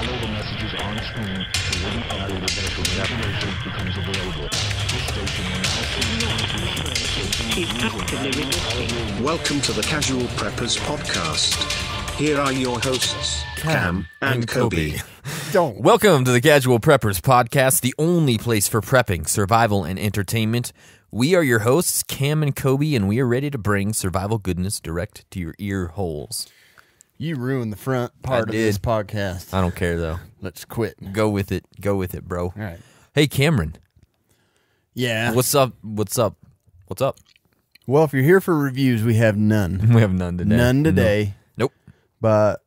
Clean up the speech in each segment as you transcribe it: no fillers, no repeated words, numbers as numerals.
Follow the messages on screen so when updated special information becomes available. This station will now see Welcome to the Casual Preppers Podcast. Here are your hosts, Cam and Kobe. Welcome to the Casual Preppers Podcast, the only place for prepping, survival, and entertainment. We are your hosts, Cam and Kobe, and we are ready to bring survival goodness direct to your ear holes. You ruined the front part of this podcast. I don't care, though. Let's quit. Go with it. Go with it, bro. All right. Hey, Cameron. Yeah. What's up? What's up? What's up? Well, if you're here for reviews, we have none. We have none today. None today. Nope. But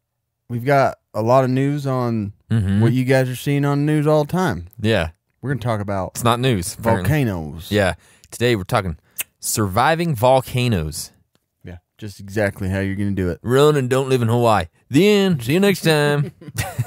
we've got a lot of news on what you guys are seeing on the news all the time. Yeah. We're going to talk about It's not news. Apparently. volcanoes. Yeah. Today we're talking surviving volcanoes. Yeah. Just exactly how you're going to do it. Run and don't live in Hawaii. The end. See you next time.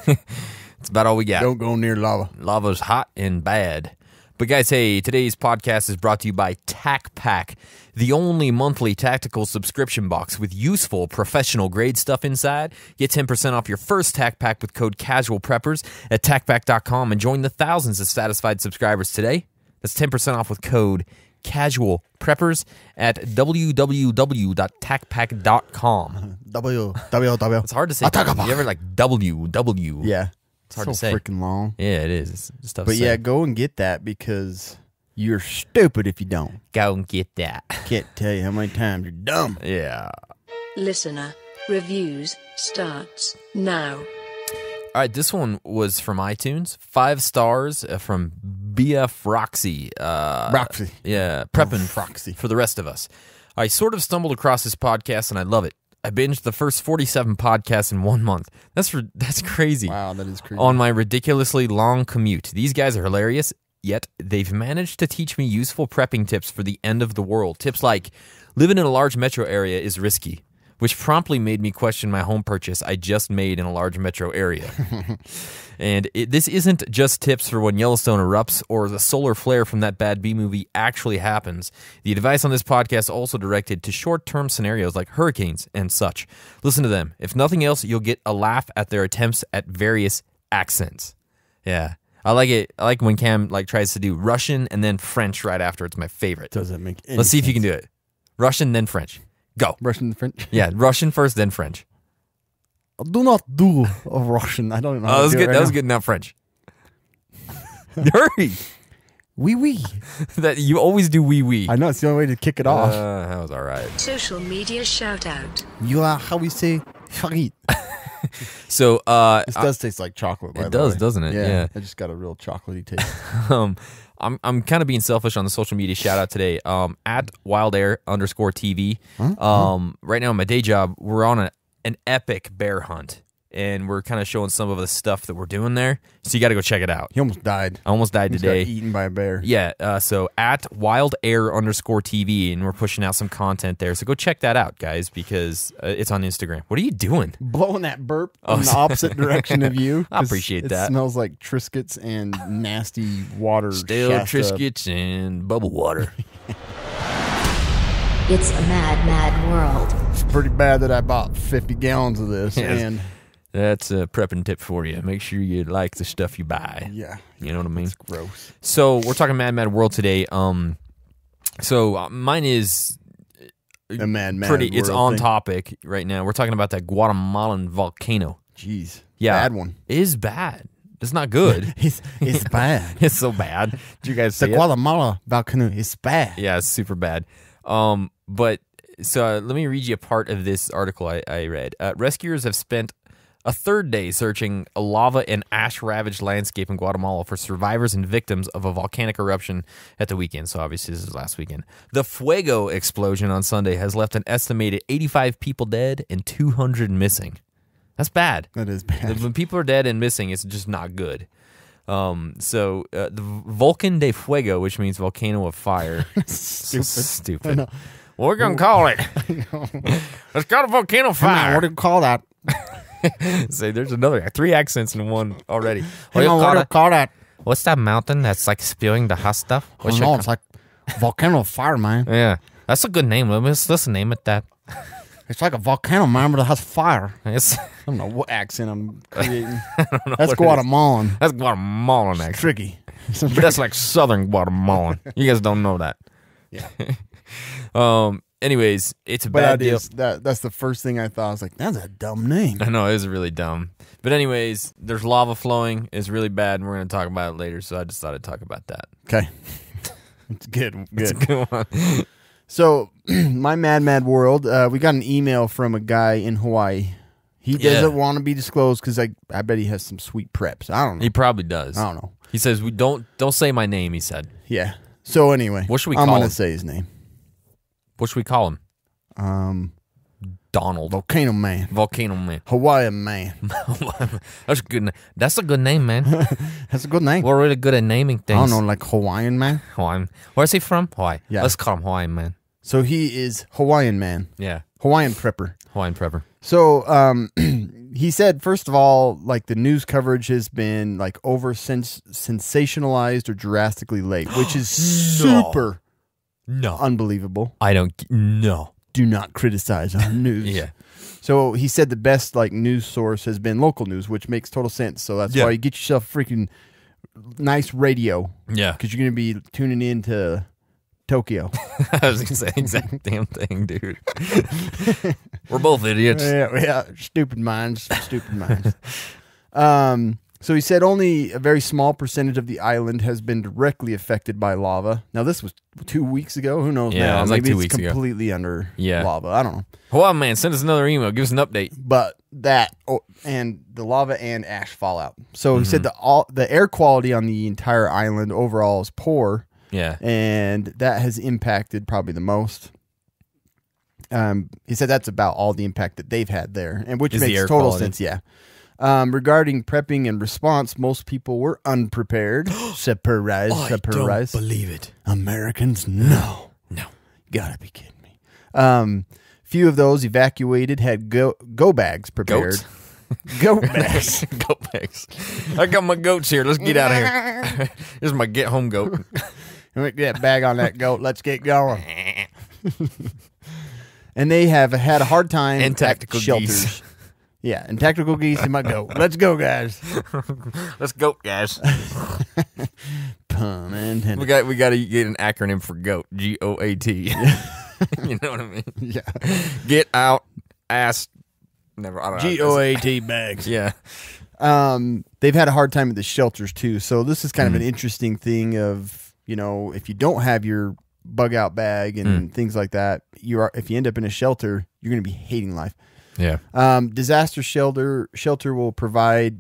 That's about all we got. Don't go near lava. Lava's hot and bad. But guys, hey, today's podcast is brought to you by Tac Pack, the only monthly tactical subscription box with useful professional grade stuff inside. Get 10% off your first Tac Pack with code CasualPreppers at TacPack.com and join the thousands of satisfied subscribers today. That's 10% off with code CasualPreppers at www.tacpack.com. www. It's hard to say. You ever like WW? Yeah. It's hard so to say. Freaking long. Yeah, it is. It's tough But to say. yeah, go and get that because you're stupid if you don't. Go and get that. Can't tell you how many times you're dumb. Yeah. Listener reviews starts now. All right, this one was from iTunes. 5 stars from BF Roxy. Roxy. Yeah, prepping Roxy. for the rest of us. I sort of stumbled across this podcast and I love it. I binged the first 47 podcasts in 1 month. That's crazy. Wow, that is crazy. On my ridiculously long commute. These guys are hilarious, yet they've managed to teach me useful prepping tips for the end of the world. Tips like, living in a large metro area is risky, which promptly made me question my home purchase I just made in a large metro area. And this isn't just tips for when Yellowstone erupts or the solar flare from that bad B movie actually happens. The advice on this podcast also directed to short-term scenarios like hurricanes and such. Listen to them. If nothing else, you'll get a laugh at their attempts at various accents. Yeah. I like it. I like when Cam tries to do Russian and then French right after. It's my favorite. Doesn't make any Let's see if you sense. can do it. Russian, then French. Go. Russian French? Yeah, Russian first, then French. Do not do a Russian. I don't know. Oh, that was good. That was good. Now French. Hurry. Oui, oui. That you always do wee wee. I know. It's the only way to kick it off. That was all right. Social media shout out. You are, how we say, charit. So, This does taste like chocolate, by it the does, way. doesn't it? Yeah. I just got a real chocolatey taste. I'm kind of being selfish on the social media shout out today. At wildair_TV. Right now in my day job, we're on an epic bear hunt, and we're kind of showing some of the stuff that we're doing there. So you got to go check it out. He almost died. I almost died He today. got eaten by a bear. Yeah, so at wildair_TV, and we're pushing out some content there. So go check that out, guys, because it's on Instagram. What are you doing? Blowing that burp in the opposite direction of you. I appreciate it that. It smells like Triscuits and nasty water. Still Shasta. Triscuits and bubble water. It's a mad, mad world. It's pretty bad that I bought 50 gallons of this. Yes. And That's a prepping tip for you. Make sure you like the stuff you buy. yeah. You know what I mean? It's gross. So we're talking Mad Mad World today. So mine is A mad pretty. It's world on thing. topic right now. We're talking about that Guatemalan volcano. Jeez. Yeah, Bad one. It is bad. It's not good. It's bad. It's so bad. Did you guys The see it? Guatemala volcano is bad. Yeah, it's super bad. But so let me read you a part of this article I read. Rescuers have spent a third day searching a lava and ash-ravaged landscape in Guatemala for survivors and victims of a volcanic eruption at the weekend. So obviously this is last weekend. The Fuego explosion on Sunday has left an estimated 85 people dead and 200 missing. That's bad. That is bad. When people are dead and missing, it's just not good. So the Volcan de Fuego, which means volcano of fire. Stupid. What we're going to call it? It's got a volcano of fire. What do you call that? Say, there's another 3 accents in one already. What do you call that? What's that mountain that's like spewing the hot stuff? I don't know. It's like volcano of fire, man. Yeah, that's a good name. Let's name it that. It's like a volcano, man, but it has fire. It's, I don't know what accent I'm creating. I don't know That's what it is. Guatemalan. That's Guatemalan It's accent. tricky. But that's like Southern Guatemalan. You guys don't know that. Yeah. Anyways, it's a But bad that deal. is, that's the first thing I thought. I was like, that's a dumb name. I know, it was really dumb. But anyways, there's lava flowing. It's really bad, and we're going to talk about it later, so I just thought I'd talk about that. Okay. It's good. It's a Good. good one. So, my mad world, we got an email from a guy in Hawaii. He doesn't want to be disclosed because I bet he has some sweet preps. I don't know. He probably does. I don't know. He says, "We don't say my name," he said. Yeah. So anyway, What should we I'm call gonna him? say his name. What should we call him? Donald. Volcano Man. Volcano Man. Hawaiian Man. That's a good name. That's a good name, man. That's a good name. We're really good at naming I things. don't know, like Hawaiian Man. Hawaiian. Where's he from? Hawaii. Yeah. Let's call him Hawaiian Man. So he is Hawaiian Man. Yeah. Hawaiian prepper. Hawaiian prepper. So he said, first of all, like the news coverage has been like sensationalized or drastically late, which is super No. unbelievable. I don't. No. Do not criticize our news. Yeah. So he said the best like news source has been local news, which makes total sense. So that's why you get yourself freaking nice radio Yeah. because you're going to be tuning in to Tokyo. I was going to say the exact damn thing, dude. We're both idiots. Yeah, stupid minds. So he said only a very small percentage of the island has been directly affected by lava. Now this was 2 weeks ago. Who knows Yeah, now? it was like Maybe 2 it's weeks ago. completely under Yeah. lava. I don't know. Hawaiian Man, send us another email. Give us an update. But that and the lava and ash fallout. So he said Mm-hmm. the air quality on the entire island overall is poor, Yeah. and that has impacted probably the most. He said that's about all the impact that they've had there, and which Is the makes air total quality. sense. Yeah. Regarding prepping and response, most people were unprepared. Surprise! believe it. Americans, no. No. Gotta be kidding me. Few of those evacuated had go bags prepared. Goats? Goat bags. Goat bags. I got my goats here. Let's get out of here. Here's my get home goat. Get that bag on that goat. Let's get going. And they have had a hard time And at tactical shelters. geese. Yeah, and tactical geese and my goat. Let's go, guys. Let's go, guys. Pun intended. We got to get an acronym for GOAT. GOAT. You know what I mean? Yeah. Get out, ass. Never. I don't know. GOAT bags. Yeah. They've had a hard time at the shelters too. So this is kind of Mm. an interesting thing of, if you don't have your bug out bag and things like that, if you end up in a shelter, you're going to be hating life. Yeah. Disaster shelter will provide,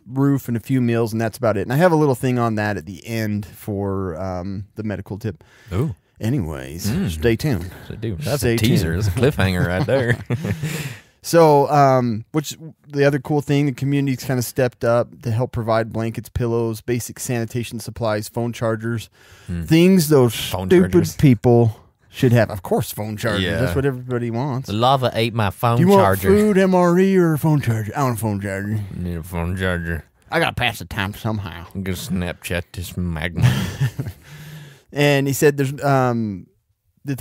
roof and a few meals, and that's about it. And I have a little thing on that at the end for the medical tip. Ooh. Anyways, stay tuned. So, dude, that's Stay a teaser. tuned. That's a cliffhanger right there. So, which the other cool thing, the community's kind of stepped up to help provide blankets, pillows, basic sanitation supplies, phone chargers, things those Phone stupid chargers. people should have. Of course, phone chargers. Yeah. That's what everybody wants. The lava ate my phone Do you charger. want food, MRE, or a phone charger? I want a phone charger. Need a phone charger. I gotta pass the time somehow. I'm gonna Snapchat this magma. And he said there's the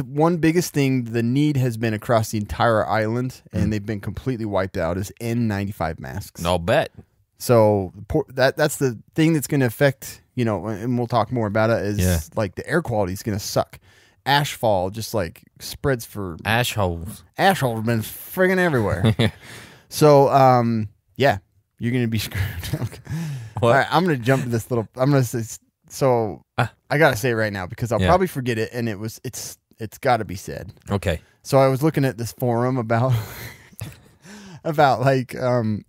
one biggest thing the need has been across the entire island, and they've been completely wiped out, is N95 masks. I'll bet. So that's the thing that's going to affect, and we'll talk more about it, is like the air quality is going to suck. Ashfall just like spreads for Ash holes. ashholes have been friggin' everywhere. So, yeah, you're going to be screwed. Okay. What? All right, I'm going to jump to this little, I'm going to say, so I got to say it right now because I'll probably forget it. And it's got to be said. Okay. So I was looking at this forum about like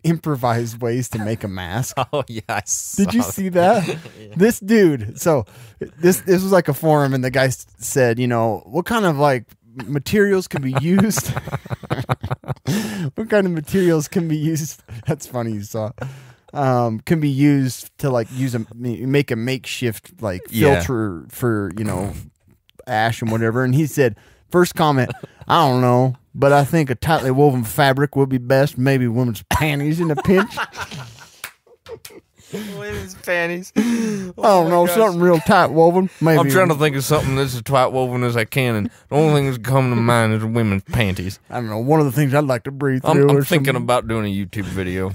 improvised ways to make a mask. Oh yeah, I saw Did you see that? This dude. So this was like a forum, and the guy said, what kind of like materials can be used? What kind of materials can be used? That's funny. You saw. Can be used to like make a makeshift like filter for ash and whatever. And he said, first comment, I don't know, but I think a tightly woven fabric would be best. Maybe women's panties in a pinch. Women's panties. I don't know, something real tight woven. Maybe. I'm trying to think of something that's as tight woven as I can, and the only thing that's coming to mind is women's panties. I don't know. One of the things I'd like to breathe through. I'm thinking about doing a YouTube video.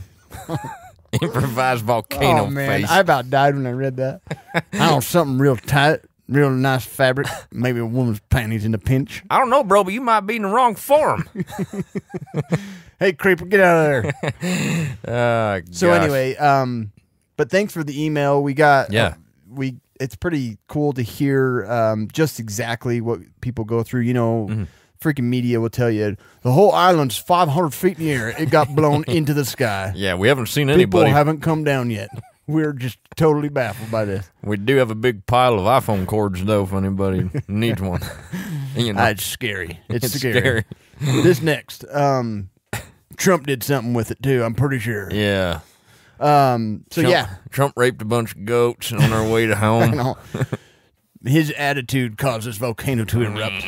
Improvised volcano Oh man, face. I about died when I read that. I don't know, something real tight, real nice fabric. Maybe a woman's panties in a pinch. I don't know, bro, but you might be in the wrong form. Hey, creeper, get out of there. So anyway, but thanks for the email. We got it's pretty cool to hear just exactly what people go through. You know, freaking media will tell you the whole island's 500 feet in the air. It got blown into the sky. Yeah, we haven't seen People anybody. haven't come down yet. We're just totally baffled by this. We do have a big pile of iPhone cords, though, if anybody needs one. You know, It's scary. It's scary. This next, Trump did something with it too. I'm pretty sure. Yeah. Trump raped a bunch of goats on our way to home. His attitude caused this volcano to erupt.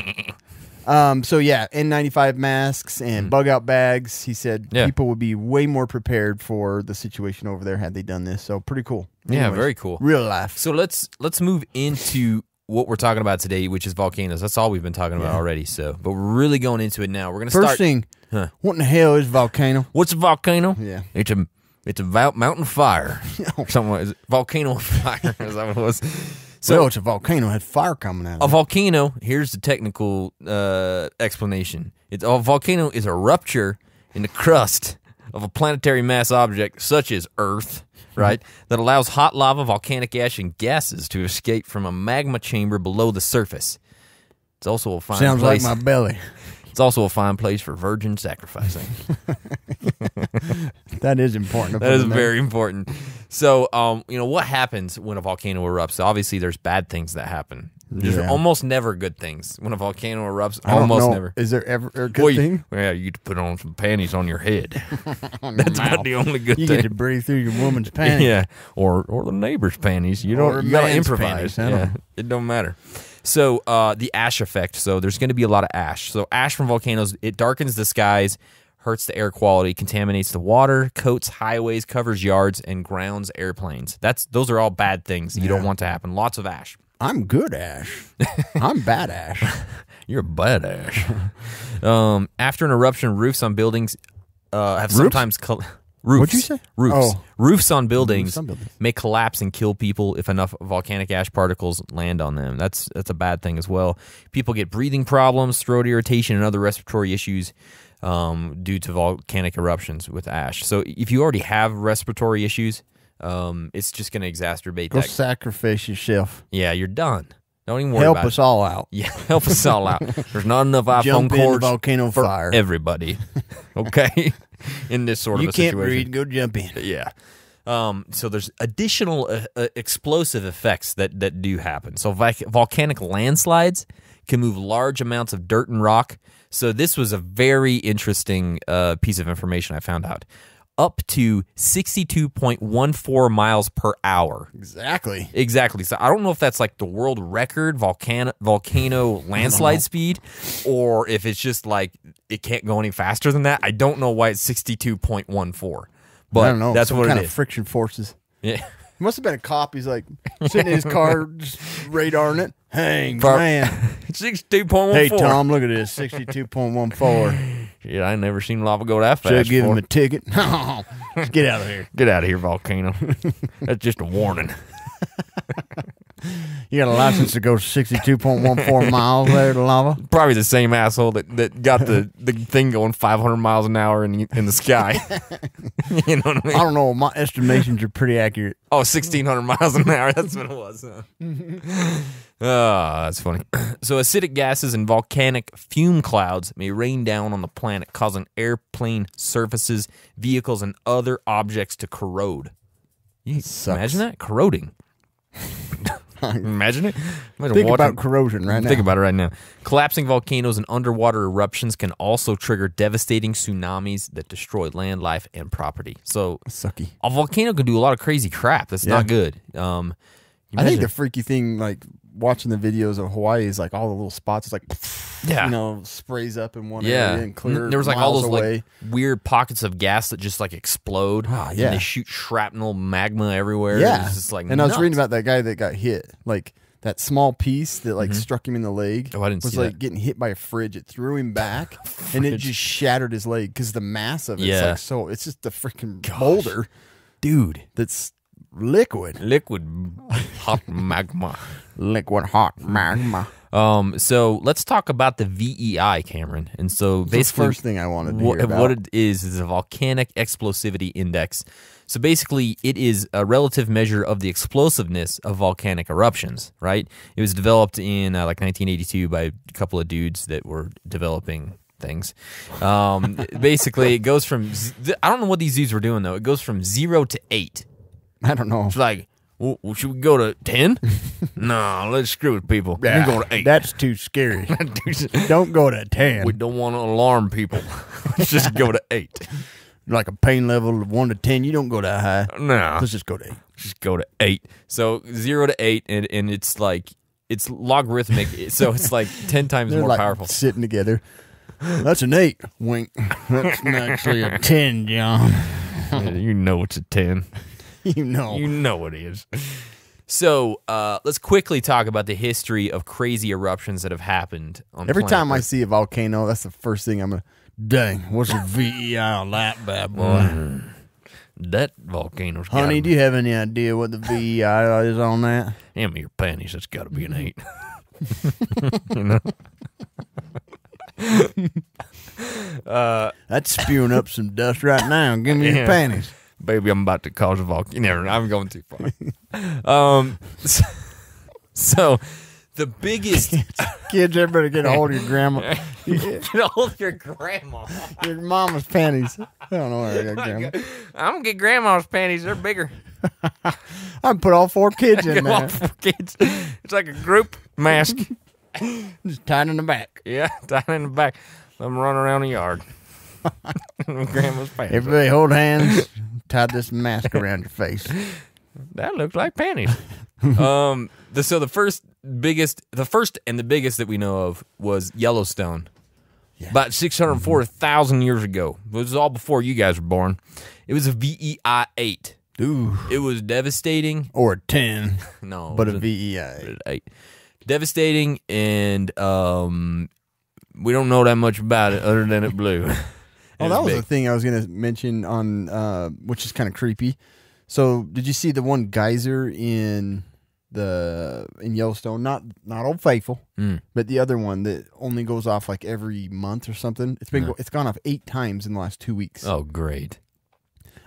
N95 masks and bug out bags. He said people would be way more prepared for the situation over there had they done this. So pretty cool. Yeah, very cool. Real life. So let's move into what we're talking about today, which is volcanoes. That's all we've been talking about already. But we're really going into it now. We're gonna First thing. What in the hell is a volcano? What's a volcano? Yeah, it's a mountain fire. Something like volcano fire. Is that what it was? So it's a volcano. It had fire coming out of it. A volcano, here's the technical explanation. A volcano is a rupture in the crust of a planetary mass object, such as Earth, right, that allows hot lava, volcanic ash, and gases to escape from a magma chamber below the surface. It's also a fine Sounds place. like my belly. It's also a fine place for virgin sacrificing. That is important. That is very important. So, what happens when a volcano erupts? Obviously, there's bad things that happen. There's almost never good things when a volcano erupts. Almost never. Is there ever a good thing? Yeah, you get to put on some panties on your head. That's about the only good thing. You get to breathe through your woman's panties. Yeah, or the neighbor's panties. You gotta improvise. Panties, it don't matter. So the ash effect. So there's going to be a lot of ash. So ash from volcanoes, it darkens the skies, hurts the air quality, contaminates the water, coats highways, covers yards, and grounds airplanes. Those are all bad things that you don't want to happen. Lots of ash. I'm good ash. I'm bad ash. You're bad ash. After an eruption, roofs on buildings have sometimes... Roofs. What'd you say? Roofs. Oh. Roofs on buildings may collapse and kill people if enough volcanic ash particles land on them. That's a bad thing as well. People get breathing problems, throat irritation, and other respiratory issues due to volcanic eruptions with ash. So if you already have respiratory issues, it's just going to exacerbate Go that. sacrifice yourself. Yeah, you're done. Don't even worry about it. Help us all out. Yeah, help us all out. There's not enough iPhone Jump in cords volcano for fire. everybody. Okay? In this sort of a situation. You can't read, go jump in. Yeah. So there's additional explosive effects that do happen. So volcanic landslides can move large amounts of dirt and rock. So this was a very interesting piece of information I found out. Up to 62.14 miles per hour. Exactly. So I don't know if that's like the world record volcano landslide speed, or if it's just like it can't go any faster than that. I don't know why it's 62.14. But I don't know. That's Some what kind it of is. friction forces. Yeah. He must have been a cop. He's like sitting in his car, just radaring it. Hang, man. 62.14. Hey, Tom, look at this. 62.14. Yeah, I ain't never seen lava go that fast. Should I give him before. a ticket? Just get out of here. Get out of here, volcano. That's just a warning. You got a license to go 62.14 miles there to lava? Probably the same asshole that got the thing going 500 miles an hour in the sky. You know what I mean? I don't know. My estimations are pretty accurate. Oh, 1,600 miles an hour. That's what it was. Huh? Oh, that's funny. So acidic gases and volcanic fume clouds may rain down on the planet, causing airplane surfaces, vehicles, and other objects to corrode. You imagine that? Corroding. Imagine it. Think about corrosion right now. Think about it right now. Collapsing volcanoes and underwater eruptions can also trigger devastating tsunamis that destroy land, life, and property. So sucky. A volcano can do a lot of crazy crap. That's not good. I think the freaky thing, like watching the videos of Hawaii, is like all the little spots. It's like, Yeah. you know, sprays up in one Yeah, area and clear. there was like all miles those away. like weird pockets of gas that just like explode. Ah, and yeah. they shoot shrapnel magma everywhere. Yeah, it's just like. and I was reading nuts. about that guy that got hit, like that small piece that like struck him in the leg. Oh, I didn't was see like that. getting hit by a fridge. It threw him back, and it just shattered his leg because the mass of it's Yeah. like so. It's just a freaking boulder, dude. that's liquid, Hot magma. liquid hot magma. So let's talk about the VEI, Cameron. And so That's the basically, first thing I wanted to hear about. what it is a volcanic explosivity index. So basically, it is a relative measure of the explosiveness of volcanic eruptions, right? It was developed in like 1982 by a couple of dudes that were developing things. Basically, it goes from, I don't know what these dudes were doing, though. It goes from 0 to 8. I don't know. It's like, well, should we go to 10? No, let's screw with people. We're going to 8. That's too scary. Don't go to 10. We don't want to alarm people. Let's just go to 8. Like a pain level of 1 to 10, you don't go that high. No. Let's just go to 8. Just go to 8. So 0 to 8, and it's like, it's logarithmic. So it's like 10 times They're more like powerful. sitting together. That's an 8. Wink. That's actually a 10, John. Yeah, you know it's a 10. You know. You know it is. So let's quickly talk about the history of crazy eruptions that have happened on Every planet time I Earth. see a volcano, that's the first thing I'm going to, dang, what's the VEI on that bad boy? That volcano's Honey, gotta do you have any idea what the VEI is on that? Hand me your panties. That's got to be an 8. You know? That's spewing up some dust right now. Give me Yeah. your panties. Baby, I'm about to cause a volcano. Never, I'm going too far. So the biggest Kids, everybody get a hold of your grandma. get hold of your grandma. Your mama's panties. I don't know where I got grandma. I'm gonna get grandma's panties. They're bigger. I put all 4 kids in Come on, there. for kids. It's like a group mask. Just tied in the back. Yeah, down in the back. I'm running around the yard. Grandma's panties. Everybody hold hands. Tie this mask around your face. That looks like panties. So the first and the biggest that we know of was Yellowstone. About 604,000 years ago. It was all before you guys were born. It was a VEI 8. Ooh. It was devastating. Or a 10. No, But it a was VEI. 8. Devastating, and we don't know that much about it other than it blew. Oh, that was the thing I was going to mention on, which is kind of creepy. So, did you see the one geyser in Yellowstone? Not Old Faithful, but the other one that only goes off like every month or something. It's gone off 8 times in the last 2 weeks. Oh, great.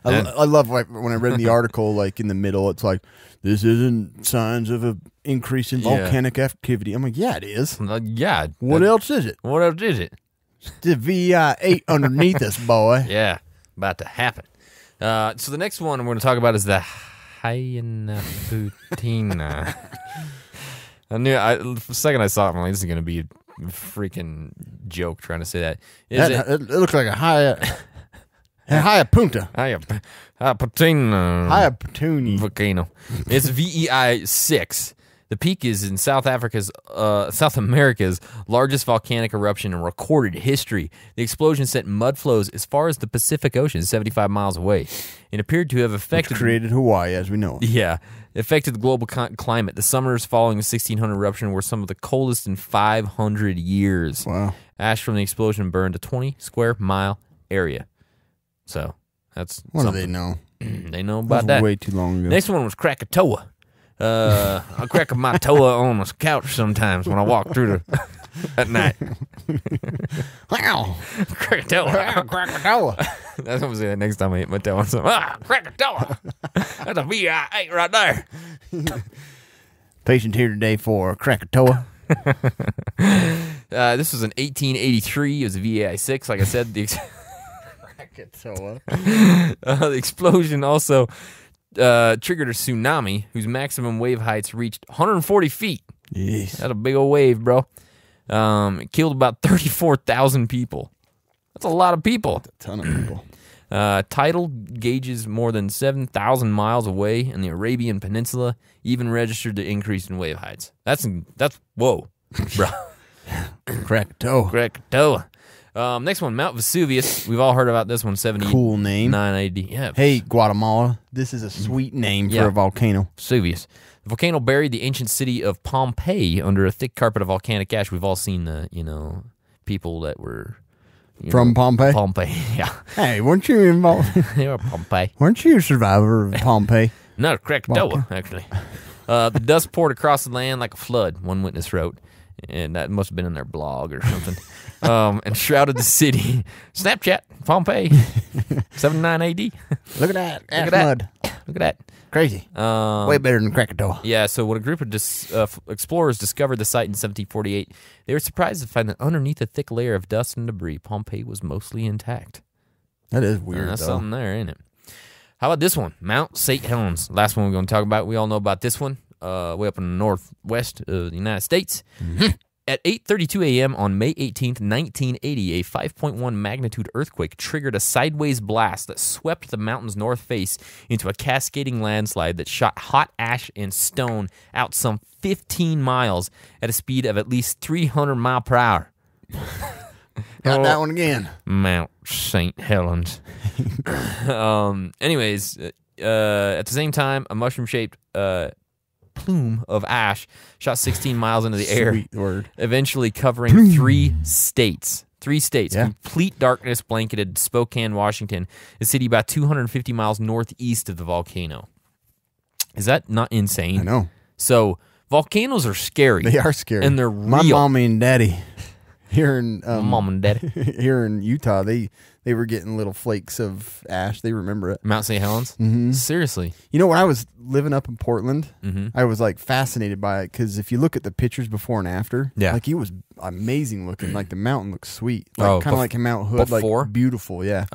I love when I read the article, like in the middle, it's like, this isn't signs of an increase in volcanic activity. I'm like, yeah, it is. Yeah. What else is it? What else is it? The VEI 8 underneath us, boy. Yeah, about to happen. So the next one I'm going to talk about is the Hyanaputina. The second I saw it, I'm like, this is going to be a freaking joke trying to say that. It looks like a Hayapunta. Hyanaputina Hayaputuni. volcano. It's VEI 6. The peak is in South America's largest volcanic eruption in recorded history. The explosion sent mud flows as far as the Pacific Ocean, 75 miles away. It appeared to have affected Created Hawaii as we know it. Yeah, it affected the global climate. The summers following the 1600 eruption were some of the coldest in 500 years. Wow. Ash from the explosion burned a 20 square mile area. So that's What do something. they know? They know That about was that. way too long ago. Next one was Krakatoa. I crack my toe on the couch sometimes when I walk through at night. Wow. Krakatoa. Krakatoa. That's what I'm saying next time I hit my toe on something. Krakatoa. That's a VI8 right there. Patient here today for Krakatoa. This was in 1883. It was a VAI6. Like I said, the explosion also triggered a tsunami whose maximum wave heights reached 140 feet. Yes. That's a big old wave, bro. It killed about 34,000 people. That's a lot of people. A ton of people. Tidal gauges more than 7,000 miles away in the Arabian Peninsula even registered the increase in wave heights. That's whoa, bro. Krakatoa. Next one, Mount Vesuvius. We've all heard about this one. 79 Cool name. AD. Yeah. Hey, Guatemala. This is a sweet name for a volcano. Vesuvius. The volcano buried the ancient city of Pompeii under a thick carpet of volcanic ash. We've all seen the, people that were From Pompeii? Pompeii, yeah. Hey, weren't you involved? They were Pompeii. Weren't you a survivor of Pompeii? Not Krakatoa, actually. The dust poured across the land like a flood, one witness wrote. And that must have been in their blog or something. And shrouded the city. Snapchat, Pompeii, 79 AD. Look at that. Look at that. Mud. Look at that. Crazy. Way better than Krakatoa. Yeah, so when a group of explorers discovered the site in 1748, they were surprised to find that underneath a thick layer of dust and debris, Pompeii was mostly intact. That is weird, That's though. something there, ain't it? How about this one? Mount St. Helens. Last one we're going to talk about. We all know about this one. Way up in the northwest of the United States. Mm-hmm. At 8:32 a.m. on May 18th, 1980, a 5.1 magnitude earthquake triggered a sideways blast that swept the mountain's north face into a cascading landslide that shot hot ash and stone out some 15 miles at a speed of at least 300 miles per hour. Got that one again. Mount St. Helens. Anyways, at the same time, a mushroom-shaped plume of ash shot 16 miles into the air, Sweet word. eventually covering three states. Yeah. Complete darkness blanketed Spokane, Washington, a city about 250 miles northeast of the volcano. Is that not insane? I know. So volcanoes are scary. They are scary. And they're My real. mommy and daddy here in Mom and Daddy. here in Utah, they were getting little flakes of ash. They remember it. Mount St. Helens? Mm-hmm. Seriously. You know, when I was living up in Portland, Mm-hmm. I was like fascinated by it because if you look at the pictures before and after, Yeah. like it was amazing looking. Like the mountain looks sweet, like kind of like Mount Hood, before? like beautiful, yeah.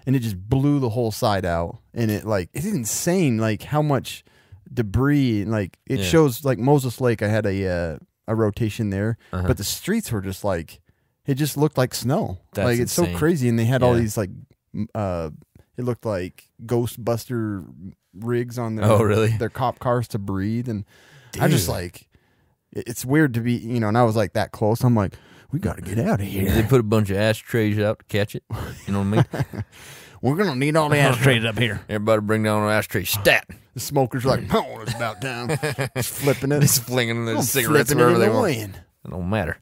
And it just blew the whole side out, and it's insane, like how much debris. And like it shows, like Moses Lake. I had a rotation there, but the streets were just like it just looked like snow. That's like it's insane. so crazy, and they had all Yeah. these like it looked like Ghostbuster rigs on their Oh, really? their cop cars to breathe, and I just like it's weird to be, and I was like that close. I'm like, we got to get out of They here. put a bunch of ashtrays out to catch it. You know what I mean? We're gonna need all the ashtrays up here. Everybody bring down an ashtray. Stat. The smokers are like, oh, it's about time. Just flipping it. Just flinging the I'm cigarettes flipping it wherever in they the want. wind. It don't matter.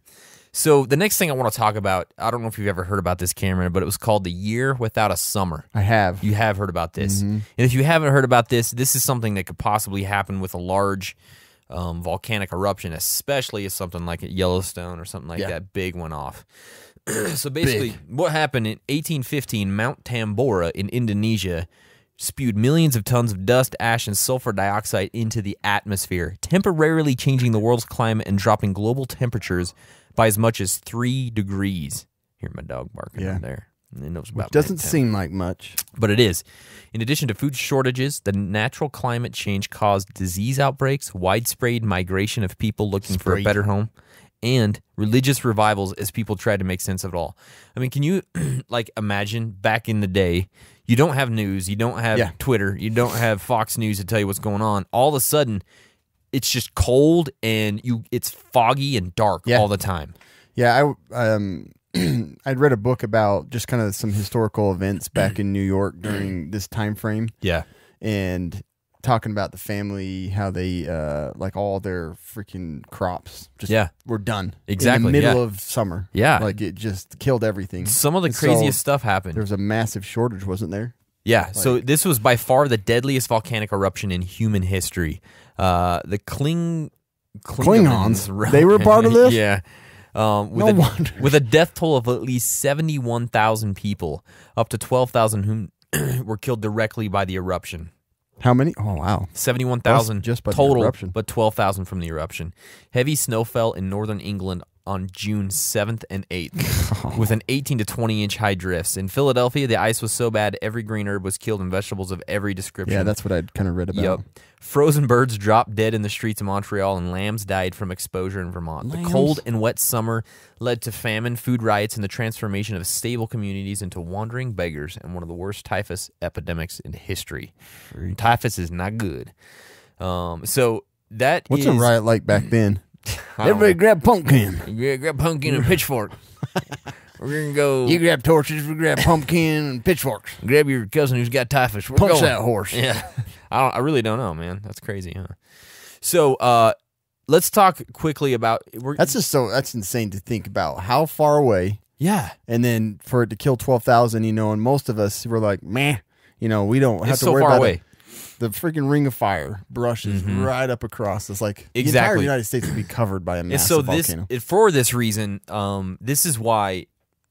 So the next thing I want to talk about, I don't know if you've ever heard about this, Cameron, but it was called The Year Without a Summer. I have. You have heard about this. And if you haven't heard about this, this is something that could possibly happen with a large volcanic eruption, especially if something like at Yellowstone or something like that big went off. So basically, what happened in 1815, Mount Tambora in Indonesia spewed millions of tons of dust, ash, and sulfur dioxide into the atmosphere, temporarily changing the world's climate and dropping global temperatures by as much as 3 degrees. Hear my dog barking over there. It knows about Doesn't Mount Tambora. seem like much. But it is. In addition to food shortages, the natural climate change caused disease outbreaks, widespread migration of people looking for a better home, and religious revivals as people tried to make sense of it all. I mean, can you like imagine back in the day, you don't have news, you don't have Twitter, you don't have Fox News to tell you what's going on. All of a sudden, it's just cold and it's foggy and dark all the time. Yeah, I'd read a book about just kind of some historical events back in New York during this time frame. Yeah. And talking about the family, how they like all their freaking crops just were done. Exactly. In the middle of summer. Yeah. Like it just killed everything. Some of the craziest stuff happened. There was a massive shortage, wasn't there? Yeah, so this was by far the deadliest volcanic eruption in human history. The Klingons, they were part of this? Yeah. With a death toll of at least 71,000 people, up to 12,000 whom were killed directly by the eruption. How many? Oh, wow. 71,000 just by the total, eruption. but 12,000 from the eruption. Heavy snow fell in northern England on June 7th and 8th with an 18 to 20 inch high drifts. In Philadelphia, the ice was so bad every green herb was killed and vegetables of every description. Yeah, that's what I'd kind of read about. Yep. Frozen birds dropped dead in the streets of Montreal, and lambs died from exposure in Vermont. Lambs? The cold and wet summer led to famine, food riots, and the transformation of stable communities into wandering beggars and one of the worst typhus epidemics in history. Typhus is not good. So that What's is... a riot like back then? I don't Everybody know. grab pumpkin. Yeah, grab pumpkin and pitchfork. We're going to go... You grab torches, we grab pumpkin and pitchforks. grab your cousin who's got typhus. We're Punch going. that horse. Yeah. I really don't know, man. That's crazy, huh? So, let's talk quickly about... That's insane to think about how far away, Yeah. and then for it to kill 12,000, and most of us were like, meh, we don't have It's to so worry far about away. it. The freaking ring of fire brushes right up across. It's like the entire Exactly. United States would be covered by a And massive so volcano. for this reason, this is why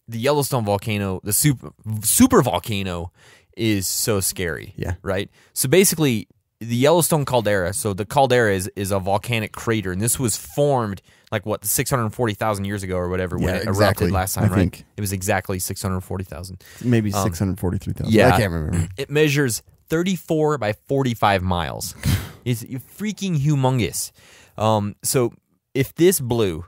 the Yellowstone volcano, the super volcano, is so scary. Yeah. Right. So basically, the Yellowstone caldera. So the caldera is a volcanic crater, and this was formed 640,000 years ago or whatever when Yeah, it exactly. erupted last time. I right. think. It was exactly 640,000. Maybe 643,000. Yeah, I can't remember. It measures 34 by 45 miles. It's freaking humongous. So if this blew,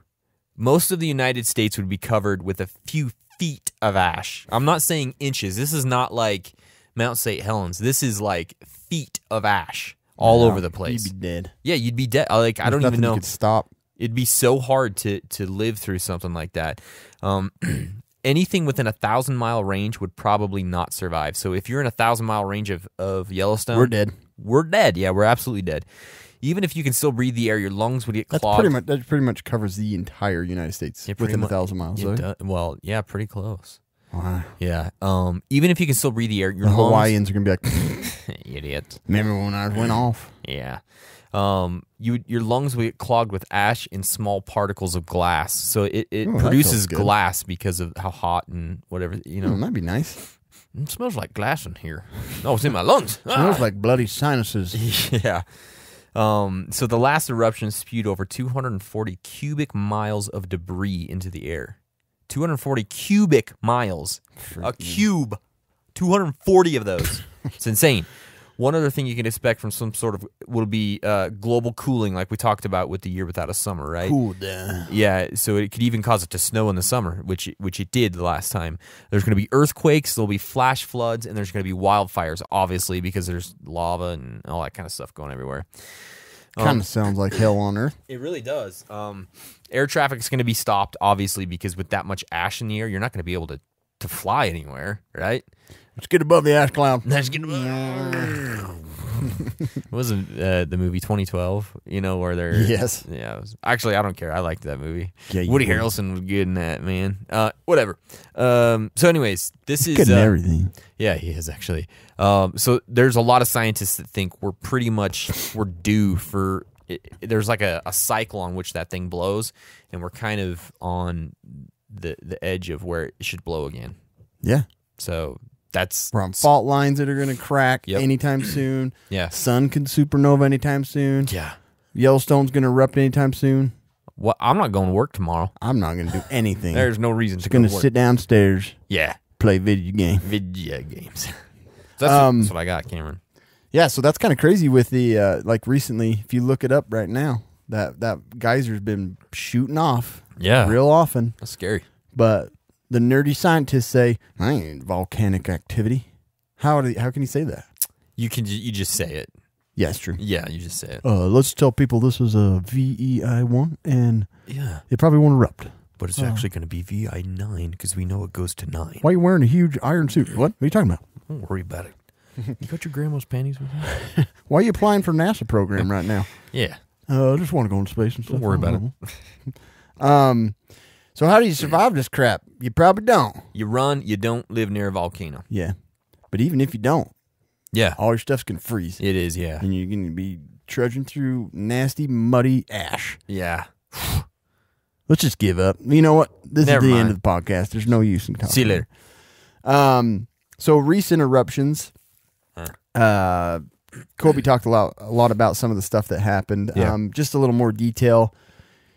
most of the United States would be covered with a few feet of ash. I'm not saying inches. This is not like Mount St. Helens. This is like feet of ash all over the place. You'd be dead. Yeah, you'd be dead. I don't even know. You could stop. It'd be so hard to live through something like that. Anything within 1,000-mile range would probably not survive. So if you're in 1,000-mile range of Yellowstone, We're dead. We're dead. Yeah, we're absolutely dead. Even if you can still breathe the air, your lungs would get clogged. That pretty much covers the entire United States within 1,000 miles. Right? Well, yeah, pretty close. Wow. Yeah. Even if you can still breathe the air, your The lungs... Hawaiians are gonna be like, idiot. remember when ours went off? Yeah. Your lungs will get clogged with ash and small particles of glass. So it that produces feels good. glass because of how hot and whatever, That'd be nice. It smells like glass in here. No, it's in my lungs. Smells like bloody sinuses. Yeah. So the last eruption spewed over 240 cubic miles of debris into the air. 240 cubic miles. A cube. 240 of those. It's insane. One other thing you can expect from some sort of will be global cooling, like we talked about with the year without a summer, right? Cool down. Yeah, so it could even cause it to snow in the summer, which it did the last time. There's going to be earthquakes, there'll be flash floods, and there's going to be wildfires, obviously, because there's lava and all that kind of stuff going everywhere. Kind of sounds like hell on earth. It really does. Air traffic is going to be stopped, obviously, because with that much ash in the air, you're not going to be able to fly anywhere, right? Let's get above the ash cloud. Let's get wasn't the movie 2012? Where they're Yes. Yeah. Actually, I don't care. I liked that movie. Yeah, you Woody would. Harrelson was good in that, man. Whatever. So, anyways, this is Good in everything. Yeah, he is actually. So there's a lot of scientists that think we're due for. There's like a cycle on which that thing blows, and we're kind of on the edge of where it should blow again. Yeah. So that's We're on fault lines that are going to crack Yep. anytime soon. Yeah. Sun can supernova anytime soon. Yeah. Yellowstone's going to erupt anytime soon. Well, I'm not going to work tomorrow. I'm not going to do anything. There's no reason to Just going go to to work. sit downstairs, Yeah. play video game. Video games. So that's what I got, Cameron. Yeah, so that's kind of crazy with the recently, if you look it up right now, that geyser's been shooting off Yeah. real often. That's scary. But the nerdy scientists say, I ain't volcanic activity. How can you say that? You just say it. Yeah, it's true. Yeah, you just say it. Let's tell people this is a VEI1 and Yeah. it probably won't erupt. But it's actually going to be VI9 because we know it goes to 9. Why are you wearing a huge iron suit? What are you talking about? Don't worry about it. You got your grandma's panties with you? Why are you applying for NASA program right now? Yeah. I just want to go into space and stuff. Don't worry about it. So how do you survive this crap? You probably don't. You run, you don't live near a volcano. Yeah. But even if you don't, Yeah. all your stuff's going to freeze. It is, yeah. And you're going to be trudging through nasty, muddy ash. Yeah. Let's just give up. You know what? This Never is the mind. end of the podcast. There's no use in talking. See you later. So recent eruptions. Colby talked a lot about some of the stuff that happened. Yeah. Just a little more detail.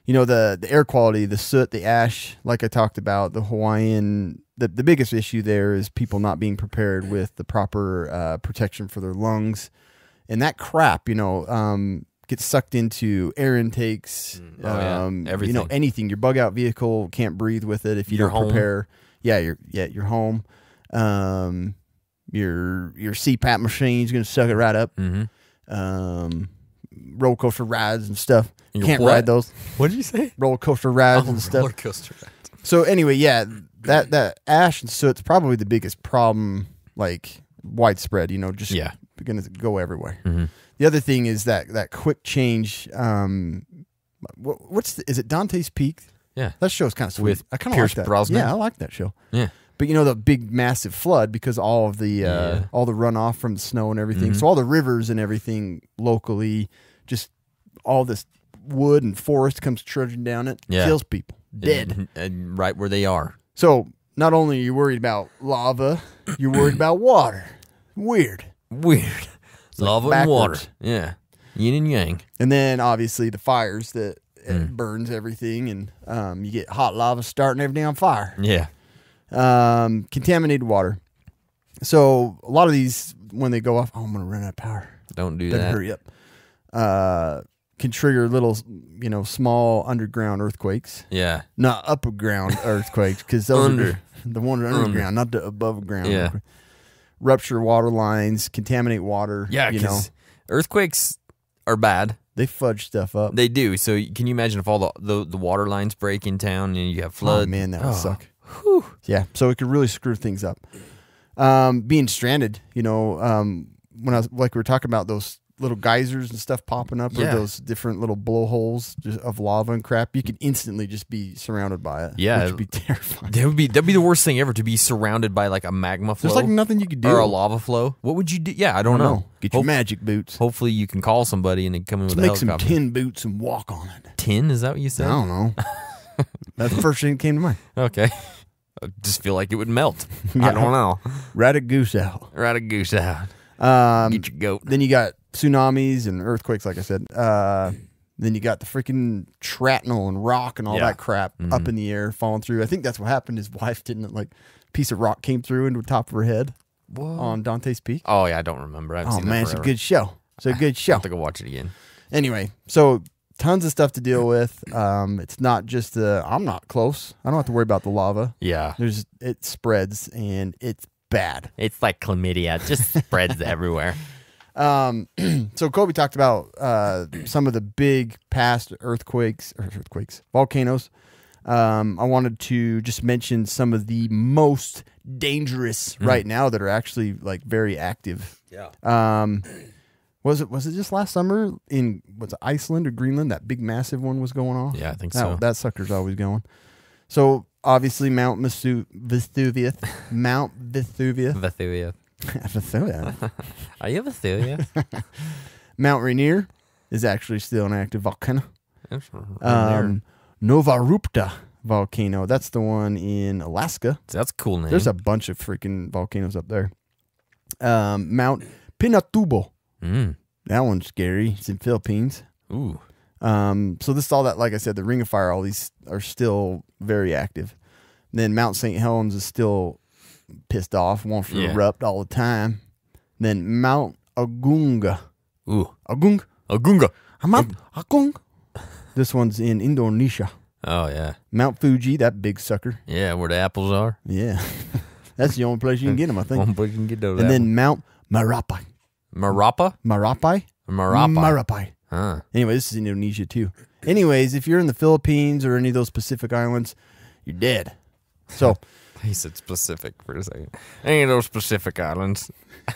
the air quality, the soot, the ash, like I talked about, the Hawaiian, the biggest issue there is people not being prepared with the proper protection for their lungs. And that crap, gets sucked into air intakes, everything. Anything. Your bug out vehicle can't breathe with it if you Your don't home. prepare. Your home. Your CPAP machine's going to suck it right up. Roller coaster rides and stuff. Your Can't what? ride those. What did you say? Roller coaster rides and stuff. Roller coaster ride. So anyway, that ash and soot's probably the biggest problem, like widespread. Just going to go everywhere. The other thing is that quick change. Is it Dante's Peak? Yeah, that show's kind of sweet. With I kind of Pierce like that. Brosnan? Yeah, I like that show. Yeah. But the big massive flood because all of the all the runoff from the snow and everything. So all the rivers and everything locally, just all this wood and forest comes trudging down it, kills people, dead, and right where they are. So not only are you worried about lava, you're worried about water. Weird. Lava and water. Yeah, yin and yang. And then obviously the fires that burns everything, and you get hot lava starting everything on fire. Yeah. Contaminated water. So a lot of these, when they go off, I'm going to run out of power. Don't do Better that. hurry up. Can trigger little, small underground earthquakes. Yeah. Not upper ground earthquakes, because those are the ones underground, not the above ground. Yeah. Rupture water lines, contaminate water. Yeah, because earthquakes are bad. They fudge stuff up. They do. So can you imagine if all the water lines break in town and you have flood? Oh, man, that would suck. Whew. Yeah, so it could really screw things up. Being stranded, when I was like we were talking about those little geysers and stuff popping up, or those different little blowholes of lava and crap, you could instantly just be surrounded by it. Yeah, which would be terrifying. That'd be the worst thing ever, to be surrounded by like a magma flow. There's like nothing you could do, or a lava flow. What would you do? Yeah, I don't know. Get your magic boots. Hopefully you can call somebody and they come in with a Let's make some helicopter. tin boots and walk on it. Tin? Is that what you said? I don't know. That's the first thing that came to mind. Okay. I just feel like it would melt. I don't know. Rat a goose out. Rat a goose out. Get your goat. Then you got tsunamis and earthquakes, like I said. Then you got the freaking shrapnel and rock and all that crap up in the air, falling through. I think that's what happened. His wife didn't, like, a piece of rock came through into the top of her head on Dante's Peak. Oh, yeah, I don't remember. I haven't seen that it's a forever. good show. It's a good show. I'll have to go watch it again. Anyway, so tons of stuff to deal with. It's not just I'm not close. I don't have to worry about the lava. Yeah. It spreads and it's bad. It's like chlamydia. It just spreads everywhere. So Kobe talked about some of the big past volcanoes. I wanted to just mention some of the most dangerous right now that are actually like very active. Yeah. Was it just last summer in Iceland or Greenland? That big massive one was going on. Yeah, I think so. That sucker's always going. So obviously Mount Vesuvius. Mount Vesuvius. Vesuvius. Vesuvius. Are you Vesuvius? Mount Rainier is actually still an active volcano. Rainier. Nova Rupta volcano. That's the one in Alaska. That's a cool name. There's a bunch of freaking volcanoes up there. Mount Pinatubo. That one's scary. It's in Philippines. Ooh. So this all that, like I said, the Ring of Fire, all these are still very active. And then Mount St. Helens is still pissed off, wants to erupt all the time. Then Mount Agunga. Ooh. Agunga. Mount Agung. This one's in Indonesia. Oh, yeah. Mount Fuji, that big sucker. Yeah, where the apples are. Yeah. That's the only place you can get them, I think. One place you can get those And apples. then Mount Marapi. Marapi. Huh. Anyway, this is Indonesia too. Anyways, if you're in the Philippines or any of those Pacific islands, you're dead. So He said specific for a second. Any of those Pacific islands.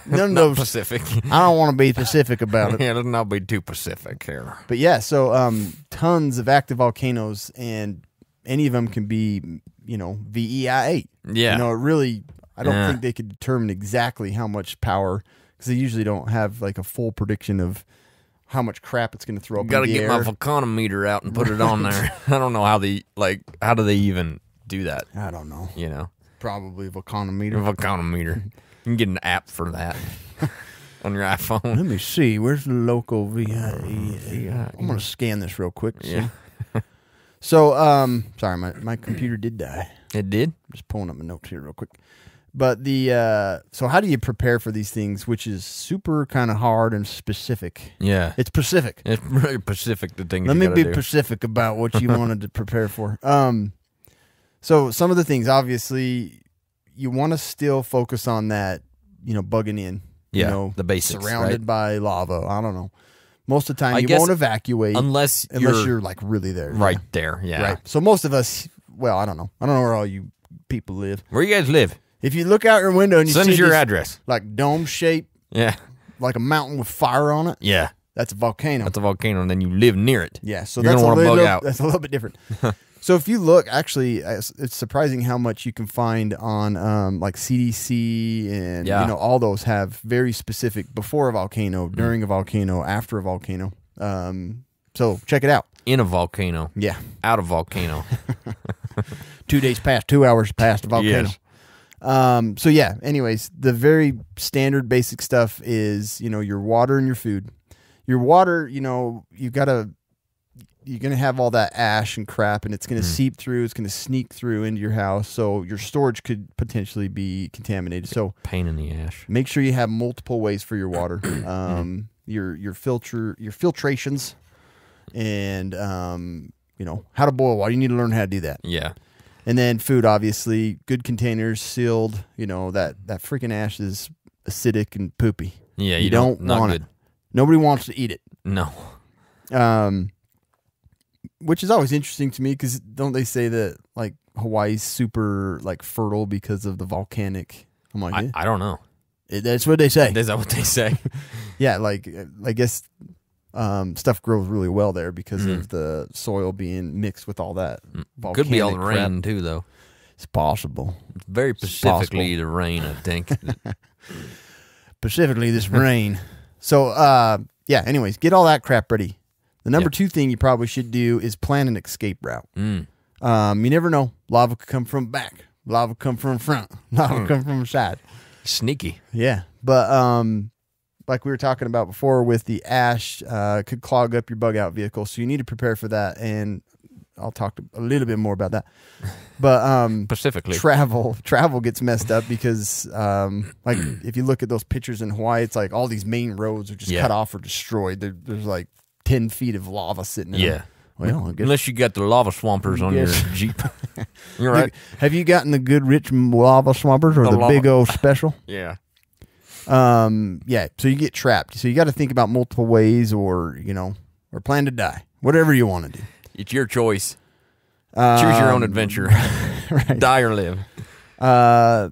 none of Not those. Pacific. I don't want to be specific about it. Yeah, let's not be too Pacific here. But yeah, so tons of active volcanoes, and any of them can be, VEI8. Yeah. It really, I don't think they could determine exactly how much power, because they usually don't have like a full prediction of how much crap it's going to throw up in the air. Got to get my volcanometer out and put it on there. I don't know how how do they even do that? I don't know. Probably volcanometer. Volcanometer. You can get an app for that on your iPhone. Let me see. Where's the local VEI? I'm going to scan this real quick. Yeah. So, sorry, my computer did die. It did? Just pulling up my notes here real quick. But so how do you prepare for these things, which is super kind of hard and specific? Yeah. It's specific. It's very specific, the things Let you me gotta be do. specific about what you wanted to prepare for. So some of the things, obviously, you want to still focus on that, bugging in. Yeah, the basics, surrounded right? by lava. I don't know. Most of the time, I you guess won't evacuate unless you're like really there. right there. Yeah. Right. So most of us, well, I don't know. I don't know where all you people live. Where you guys live? If you look out your window and you Send see us your this, address. like dome shape, Yeah. like a mountain with fire on it, Yeah. that's a volcano. That's a volcano, and then you live near it. Yeah, so You're that's gonna a wanna little, bug out. That's a little bit different. So if you look, actually, it's surprising how much you can find on like CDC and all those have very specific before a volcano, during a volcano, after a volcano. So check it out. In a volcano. Yeah, Out of volcano. 2 days past, 2 hours past the volcano. Yes. So yeah. Anyways, the very standard basic stuff is your water and your food. Your water, you're going to have all that ash and crap, and it's going to seep through. It's going to sneak through into your house, so your storage could potentially be contaminated. So Pain in the ash. make sure you have multiple ways for your water, your filtrations, and how to boil water. You need to learn how to do that. Yeah. And then food, obviously, good containers, sealed. That freaking ash is acidic and poopy. Yeah, you don't not want good. it. Nobody wants to eat it. No. Which is always interesting to me because don't they say that like Hawaii's super like fertile because of the volcanic? I'm like, I don't know. That's what they say. Is that what they say? Yeah, like I guess stuff grows really well there because of the soil being mixed with all that volcanic Could be all the crap. rain, too, though. It's possible. It's very specifically the rain, I think. Specifically this rain. So yeah. Anyways, get all that crap ready. The number 2 thing you probably should do is plan an escape route. You never know. Lava could come from back. Lava come from front. Lava come from the side. Sneaky. Yeah. But like we were talking about before with the ash, could clog up your bug out vehicle. So you need to prepare for that. And I'll talk a little bit more about that. But Specifically. travel gets messed up because like if you look at those pictures in Hawaii, it's like all these main roads are just cut off or destroyed. There's like 10 feet of lava sitting in them. Well, I guess. Unless you got the lava swampers on your Jeep. You're right. Have you gotten the good rich lava swampers or the big old special? Yeah. Yeah. So you get trapped. So you got to think about multiple ways or plan to die. Whatever you want to do. It's your choice. Choose your own adventure. Right. Die or live. The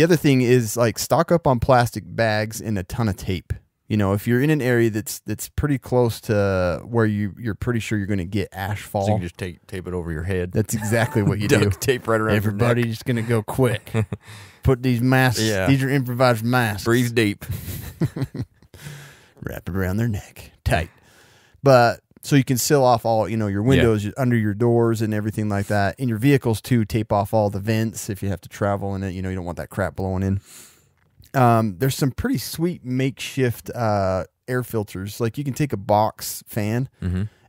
other thing is like stock up on plastic bags and a ton of tape. If you're in an area that's pretty close to where you're pretty sure you're going to get ash fall. So you can just tape it over your head. That's exactly what you do. Duct tape right around your neck. Everybody's going to go quick. Put these masks. Yeah. These are improvised masks. Breathe deep. Wrap it around their neck. Tight. But so you can seal off all, your windows under your doors and everything like that. In your vehicles too, tape off all the vents if you have to travel in it. You don't want that crap blowing in. There's some pretty sweet makeshift air filters. Like you can take a box fan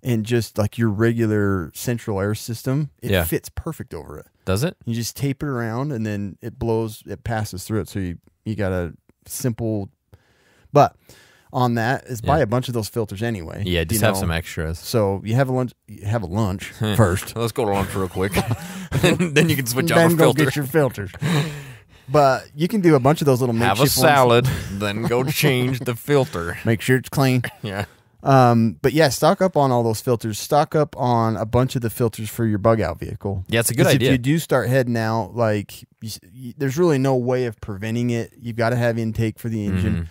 and just like your regular central air system, it fits perfect over it. Does it? You just tape it around and then it passes through it. So you got a simple, but on that is buy a bunch of those filters anyway. Yeah, just have some extras. So you have a lunch first. Let's go to lunch real quick. then you can switch then off a go filter. get your filters. But you can do a bunch of those little makeshift Have a salad, then go change the filter. Make sure it's clean. Yeah. But yeah, stock up on all those filters. Stock up on a bunch of the filters for your bug out vehicle. Yeah, it's a good 'Cause idea. If you do start heading out, like there's really no way of preventing it. You've got to have intake for the engine.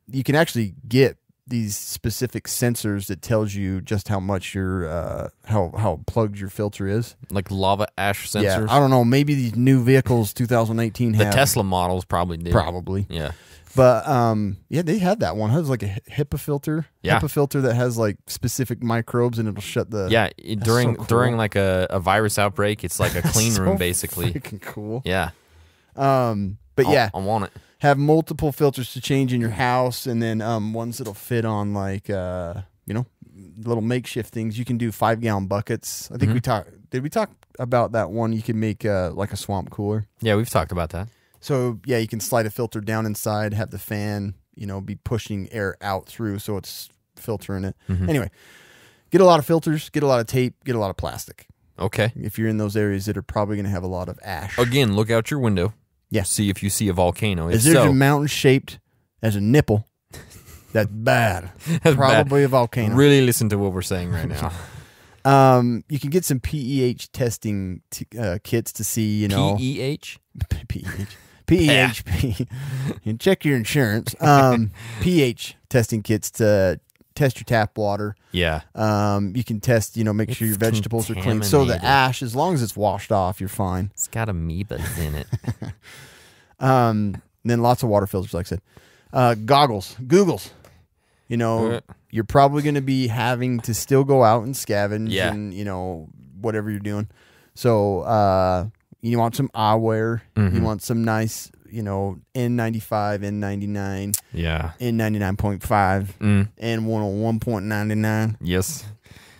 You can actually get these specific sensors that tells you just how much your how plugged your filter is. Like lava ash sensors. Yeah, I don't know. Maybe these new vehicles 2018 The have Tesla models probably do. probably. Yeah. But yeah, they had that one. It was like a HEPA filter. Yeah. HEPA filter that has like specific microbes and it'll shut the. Yeah, during so cool. during like a virus outbreak, it's like a clean So room basically. Freaking cool. Yeah. But yeah, I want it. have multiple filters to change in your house, and then ones that'll fit on like little makeshift things. You can do 5-gallon buckets. I think did we talk about that one? You can make like a swamp cooler. Yeah, we've talked about that. So yeah, you can slide a filter down inside, have the fan, be pushing air out through, so it's filtering it. Anyway, get a lot of filters, get a lot of tape, get a lot of plastic. Okay. If you're in those areas that are probably going to have a lot of ash. Again, look out your window. Yeah. See if you see a volcano. If Is there so, a mountain shaped as a nipple? That's bad. That's Probably bad. a volcano. Really listen to what we're saying right now. You can get some PEH testing kits to see, PEH? PEHP. And check your insurance. pH testing kits to test your tap water. Yeah. You can test, make sure your vegetables are clean. So the contaminated. ash, as long as it's washed off, you're fine. It's got amoebas in it. Then lots of water filters, like I said. Googles. You're probably going to be having to still go out and scavenge and, whatever you're doing. So you want some eyewear. You want some nice, N95, N99, Yeah. N99.5, N101.99. Yes.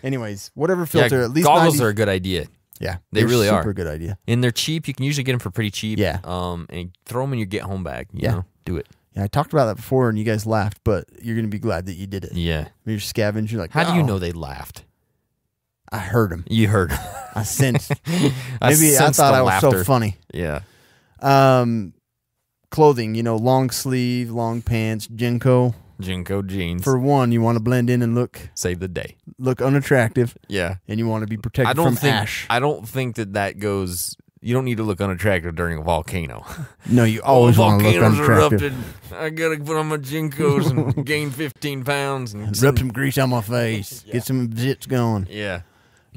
Anyways, whatever filter, at least goggles 90 are a good idea. Yeah, They they're really are. super good idea. And they're cheap. You can usually get them for pretty cheap. Yeah. And throw them in your get-home bag. You know? Do it. Yeah, I talked about that before, and you guys laughed, but you're going to be glad that you did it. Yeah. When you're scavenging, you're like, How do you "Oh." know they laughed? I heard them. You heard. I sensed. I Maybe I sensed thought the I was laughter. so funny. Yeah. Clothing, long sleeve, long pants, Jinko. Jinko jeans. For one, you want to blend in and Save the day. look unattractive, Yeah. and you want to be protected I don't from think. ash. I don't think that goes. You don't need to look unattractive during a volcano. No, you always want to look volcanoes unattractive. erupted. I gotta put on my Jinkos and gain 15 pounds and Rub some grease on my face. Get some zits going. Yeah.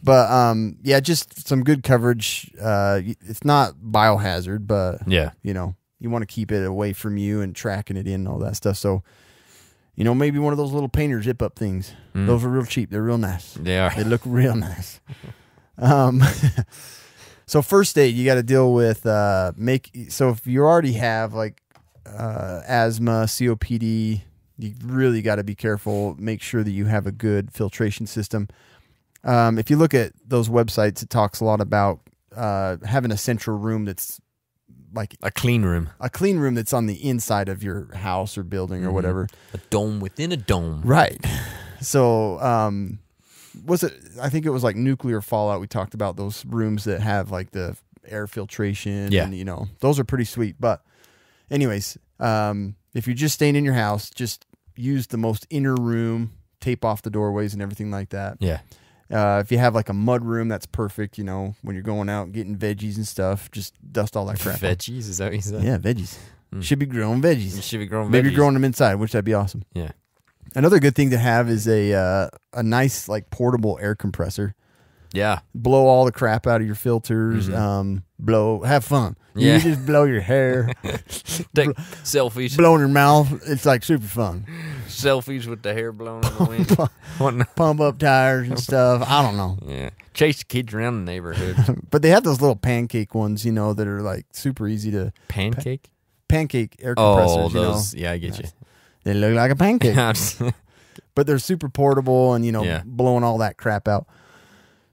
But just some good coverage. It's not biohazard, but Yeah. you want to keep it away from you and tracking it in and all that stuff. So, maybe one of those little painter zip up things. Those are real cheap. They're real nice. They are. They look real nice. So first aid, you got to deal with so if you already have like asthma, COPD, you really got to be careful. Make sure that you have a good filtration system. If you look at those websites, it talks a lot about having a central room that's like A clean room. a clean room that's on the inside of your house or building or whatever. A dome within a dome. Right. So, I think it was like nuclear fallout. We talked about those rooms that have like the air filtration. Yeah. And, those are pretty sweet. But anyways, if you're just staying in your house, just use the most inner room, tape off the doorways and everything like that. Yeah. If you have like a mud room, that's perfect. When you're going out getting veggies and stuff, just dust all that crap off. Veggies, is that what you said? Yeah, veggies. Should be growing veggies. You should be growing Maybe veggies. growing them inside, which that'd be awesome. Yeah. Another good thing to have is a nice like portable air compressor. Yeah. Blow all the crap out of your filters. Have fun. Yeah. You just blow your hair, Take selfies. blow in your mouth. It's like super fun. Selfies with the hair blown in the wind. What- Pump up tires and stuff. I don't know, yeah. Chase the kids around the neighborhood. but they have those little pancake ones, that are like super easy to Pancake? pancake air compressors. Oh, those. Yeah, I get you. They look like a pancake, Yeah. but they're super portable and Yeah. blowing all that crap out.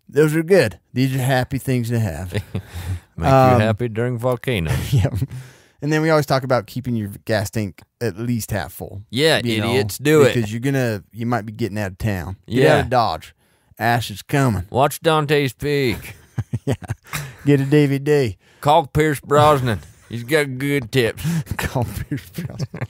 Those are good. These are happy things to have. Make you happy during volcanoes. Yeah. And then we always talk about keeping your gas tank at least half full. Yeah, you know, idiots, do it. because you might be getting out of town. Get Yeah. out of Dodge. Ash is coming. Watch Dante's Peak. Get a DVD. Call Pierce Brosnan. He's got good tips. Call Pierce Brosnan.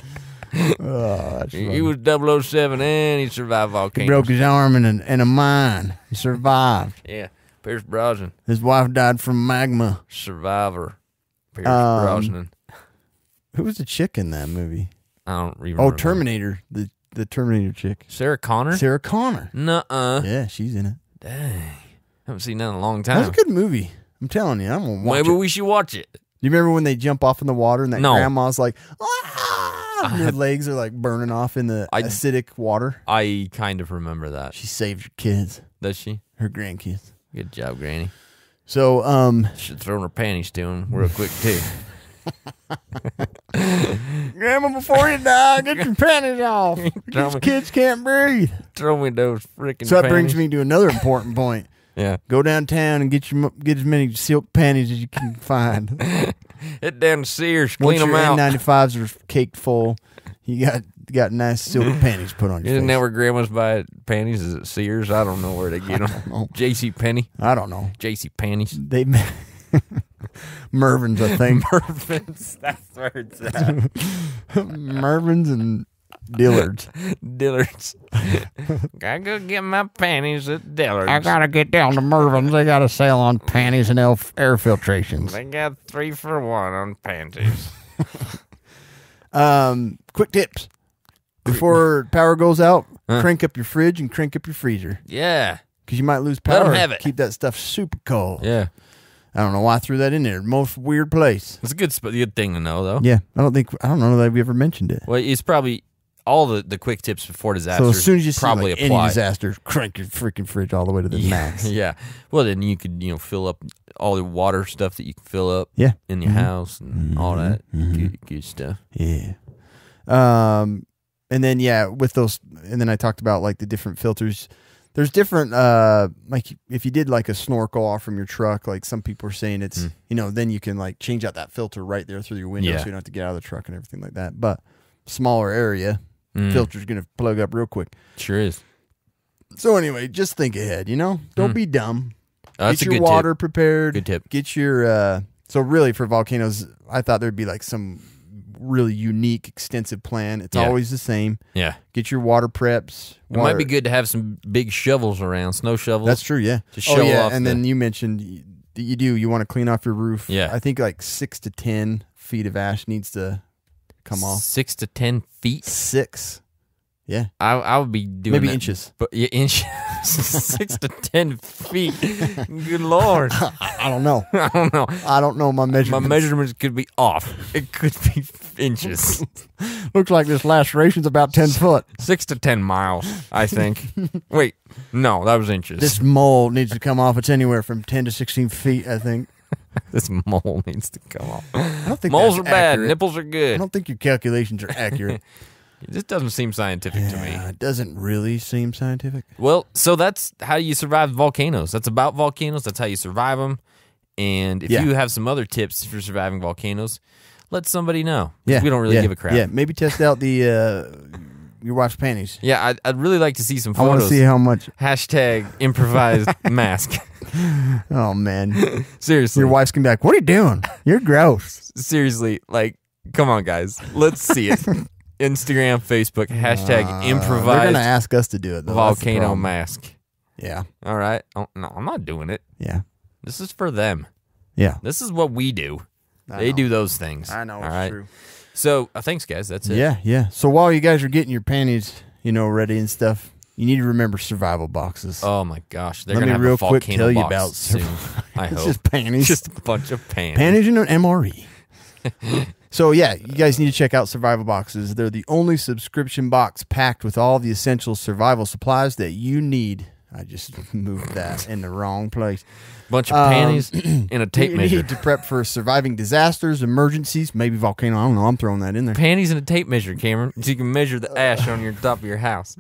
Oh, that's He funny. was 007 and he survived He volcanoes. broke his arm in a mine. He survived. Yeah, Pierce Brosnan. His wife died from magma. Survivor. Pierce Um, Brosnan. Who was the chick in that movie? I don't even Oh, remember. Terminator. The Terminator chick. Sarah Connor? Sarah Connor. Nuh-uh. Yeah, she's in it. Dang. Haven't seen that in a long That was time. a good movie. I'm telling you, I'm gonna watch Maybe it. we should watch it. You remember when they jump off in the water and that No. grandma's like, ah! And their legs are like burning off in the acidic water? I kind of remember that. She saved her kids, Does she? her grandkids. Good job, Granny. So, Should throw her panties to him real quick, too. Grandma, before you die, get your panties off. These kids can't breathe. Throw me those freaking So that panties. brings me to another important point. Yeah. Go downtown and get as many silk panties as you can find. Head down to Sears, Once clean them your out. N95s are caked full, you got nice silk panties put on your Isn't face. that where grandmas buy panties? Is it Sears? I don't know where they get them. J.C. Penney. I don't know. J.C. Panties. They Mervin's, I think. Mervin's. That's where it's at. Mervin's and Dillard's. Dillard's. Gotta go get my panties at Dillard's. I gotta get down to Mervin's. They got a sale on panties and air filtrations. They got 3 for 1 on panties. Quick tips. Before power goes out, crank up your fridge and crank up your freezer. Yeah. Because you might lose Let 'em power. have it. Keep that stuff super cold. Yeah. I don't know why I threw that in there. Most weird place. It's a good thing to know, though. Yeah. I don't know that we ever mentioned it. Well, it's probably all the quick tips before disasters. So as soon as you see probably like, apply. any disaster, crank your freaking fridge all the way to the max. Yeah. Well, then you could fill up all the water stuff that you can fill up. Yeah. In your house and all that good stuff. Yeah. And then with those, and then I talked about like the different filters. There's different, like if you did like a snorkel off from your truck, like some people are saying it's, then you can like change out that filter right there through your window, so you don't have to get out of the truck and everything like that. But smaller area, filter's gonna plug up real quick. Sure is. So anyway, just think ahead. Don't be dumb. That's Get a your good water tip. prepared. Good tip. Get your. So really, for volcanoes, I thought there'd be like some really unique, extensive plan. It's always the same. Yeah. Get your water preps. It might be good to have some big shovels around, snow shovels. That's true, yeah. To show off and then you mentioned you want to clean off your roof. Yeah. I think like 6 to 10 feet of ash needs to come off. 6 to 10 feet. 6. Yeah. I would be doing Maybe that, inches. but inches. 6 to 10 feet. Good Lord. I don't know. I don't know. I don't know my My measurements. measurements could be off. It could be inches. Looks like this laceration's about 10 foot. 6 to 10 miles, I think. Wait, no, that was inches. This mole needs to come off. It's anywhere from 10 to 16 feet, I think. This mole needs to come off. I don't think Moles are that's bad. accurate. Nipples are I good. don't think your calculations are accurate. This doesn't seem scientific to me. It doesn't really seem scientific. Well, so that's how you survive volcanoes. That's about volcanoes. That's how you survive them. And if you have some other tips for surviving volcanoes, let somebody know. 'Cause we don't really give a crap. Yeah, maybe test out the your wife's panties. Yeah, I'd really like to see some I want photos. to see how much. Hashtag improvised mask. Oh man, Seriously. your wife's gonna be like, "What are you doing? You're gross." Seriously, like, come on, guys. Let's see it. Instagram, Facebook, hashtag They're improvised gonna ask us to do it. Though. That's the volcano problem. mask. Yeah, All right. Oh, no, I'm not doing it. yeah, This is for them. yeah. This is what we do. I They know. do those things. I know. All It's right. true. So, thanks, guys. That's it. Yeah, yeah. So while you guys are getting your panties, ready and stuff, you need to remember survival boxes. Oh my gosh, they're Let gonna me have real a quick volcano tell you box about soon. I it's hope. just panties. Just a bunch of panties. Panties and an MRE. So yeah, you guys need to check out survival boxes. They're the only subscription box packed with all the essential survival supplies that you need. I just moved that in the wrong place. Bunch of panties and a tape You measure. need to prep for surviving disasters, emergencies, maybe volcano. I don't know. I'm throwing that in there. Panties and a tape measure, Cameron, so you can measure the ash on your top of your house.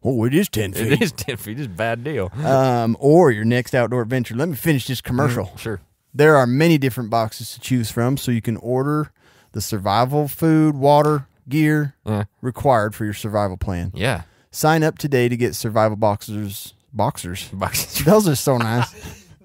Oh, it is 10 feet. It is 10 feet. It's a bad deal. Or your next outdoor adventure. Let me finish this commercial. Sure. There are many different boxes to choose from, so you can order the survival food, water, gear required for your survival plan. Yeah. Sign up today to get survival boxers. Boxers. Boxers. Those are so nice.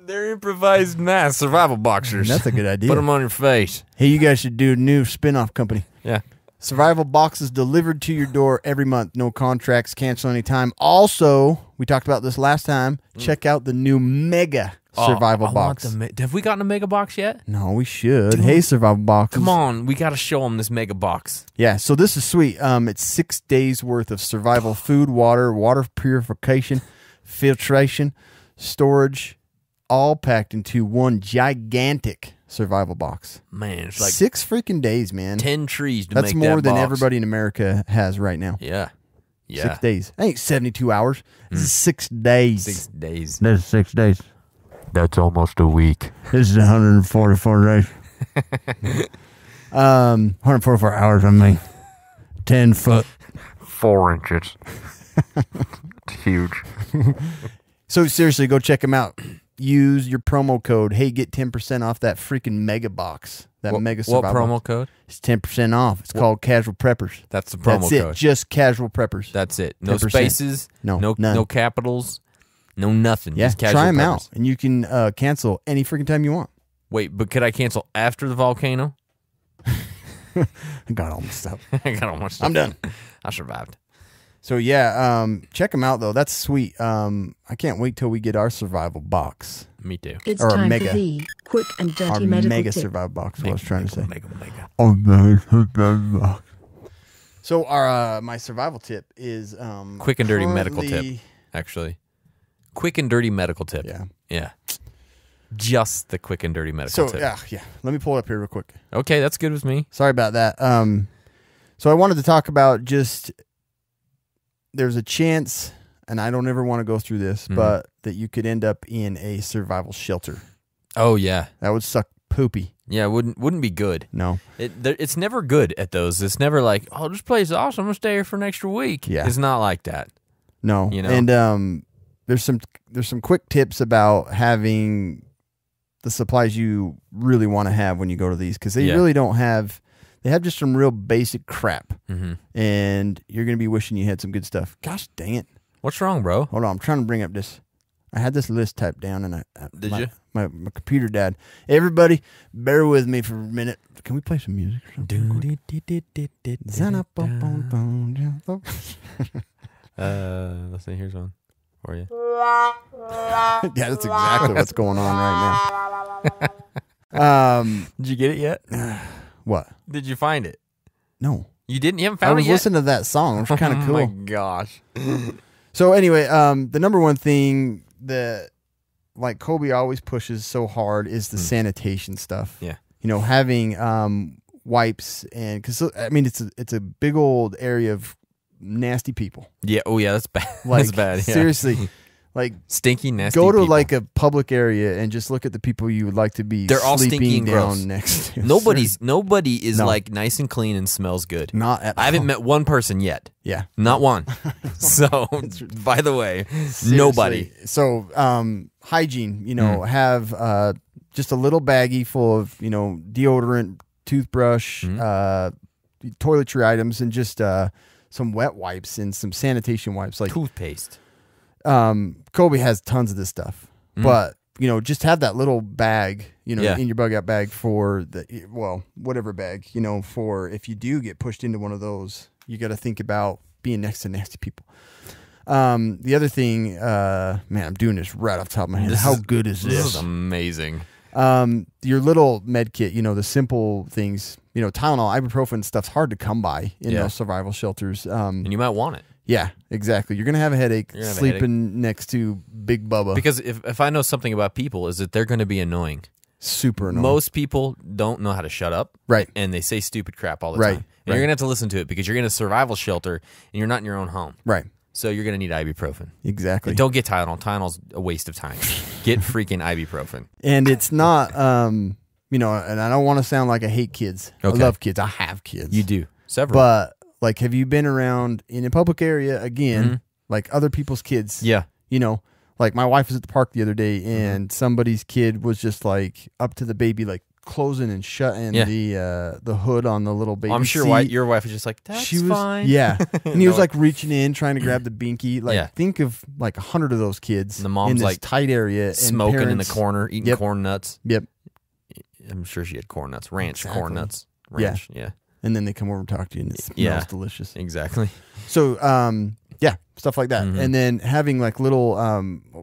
They're improvised mass survival boxers. That's a good idea. Put them on your face. Hey, you guys should do a new spin-off company. Yeah. Survival boxes delivered to your door every month. No contracts, cancel anytime. Also, we talked about this last time. Check out the new Mega Survival I want Box. have we gotten a mega box yet? No, we should. Hey, Survival Boxes. Come on. We got to show them this mega box. Yeah, so this is sweet. It's 6 days worth of survival food, water purification, filtration, storage, all packed into one gigantic survival box. Man, it's like 6 freaking days, man. 10 trees to That's make more that than box. everybody in America has right now. Yeah. Yeah. 6 days. That ain't 72 hours. This is 6 days. 6 days. This is 6 days. That's almost a week. This is 144 days. 144 hours on me. 10 foot. 4 inches. It's huge. So seriously, go check them out. Use your promo code. Hey, get 10% off that freaking mega box. That mega survival. What promo code? It's 10% off. It's called Casual Preppers. That's the promo That's code. it. Just Casual Preppers. That's it. No 10%. spaces. No, no none. capitals. No nothing. Yeah, Just Casual try them Preppers. out, and you can cancel any freaking time you want. Wait, but could I cancel after the volcano? I got all my stuff. I got all my stuff. I'm done. I survived. So yeah, check them out though. That's sweet. I can't wait till we get our survival box. Me too. It's Or time mega. for the quick and Our dirty medical mega tip. survival box. Is what I was trying to say. Mega. So our my survival tip is Quick and dirty medical currently- tip. Actually, quick and dirty medical tip. Yeah. Just the quick and dirty medical So tip. yeah. Let me pull it up here real quick. Okay, that's good with me. Sorry about that. So I wanted to talk about just there's a chance, and I don't ever want to go through this, but that you could end up in a survival shelter. Oh yeah, That would suck poopy. yeah. Wouldn't be good. No. It's never good at those. It's never like, oh, this place is awesome. I'm gonna stay here for an extra week. Yeah. It's not like that. No. You know? And there's some quick tips about having the supplies you really want to have when you go to these, because they really don't have. They have just some real basic crap, and you're gonna be wishing you had some good stuff. Gosh dang it! What's wrong, bro? Hold on, I'm trying to bring up this. I had this list typed down, and Did my, you? My computer died. Everybody, bear with me for a minute. Can we play some music or something? Let's see. Here's one for you. Yeah, that's exactly what's going on right now. Did you get it yet? What? Did you find it? No. You didn't? You haven't I found was it yet? listening to that song. It was kind of Oh cool. my gosh. So anyway, the number one thing that like Kobe always pushes so hard is the sanitation stuff. Yeah. You know, having wipes, and because I mean it's a big old area of nasty people. Yeah. Oh yeah, that's bad. Like That's bad. Yeah. seriously, like Stinky, nasty go to people. like a public area and just look at the people you would like to be. They're all sleeping stinky and down gross. next to. Nobody is No. like nice and clean and smells good. Not at I haven't all. met one person yet. Yeah. Not one. So, by the way, Seriously. nobody. So, hygiene, you know, have just a little baggie full of, you know, deodorant, toothbrush, toiletry items, and just some wet wipes and some sanitation wipes. Like, Toothpaste. Kobe has tons of this stuff, but, you know, just have that little bag, you know, Yeah. in your bug out bag for the, well, whatever bag, you know, for if you do get pushed into one of those, you got to think about being next to nasty people. The other thing, man, I'm doing this right off the top of my head. How good is This this? is amazing. Your little med kit, you know, the simple things, you know, Tylenol, ibuprofen stuff's hard to come by in Yeah. those survival shelters. And you might want it. Yeah, exactly. You're going to have a headache You're gonna have a sleeping next to Big Bubba. Because if I know something about people is that they're going to be annoying. Super annoying. Most people don't know how to shut up. Right. And they say stupid crap all the Right, time. And you're going to have to listen to it because you're in a survival shelter and you're not in your own home. Right. So you're going to need ibuprofen. Exactly. And don't get Tylenol. Tylenol's a waste of time. Get freaking ibuprofen. And it's not, you know, and I don't want to sound like I hate kids. Okay. I love kids. I have kids. You do. Several. But, like, have you been around in a public area, again, like other people's kids? Yeah. You know, like my wife was at the park the other day and somebody's kid was just like up to the baby, like closing and shutting the hood on the little baby I'm sure seat. your wife was just like, that's She was, fine. yeah. And he was No. like reaching in, trying to grab the binky. Like, Yeah. think of like 100 of those kids And the mom's in this like tight area. and Smoking in the parents- corner, eating Yep. corn nuts. Yep. I'm sure she had corn nuts. Ranch Exactly. corn nuts. Yeah. Ranch. Yeah. And then they come over and talk to you and it smells Yeah. delicious. Exactly. So, yeah, stuff like that. Mhm. And then having like little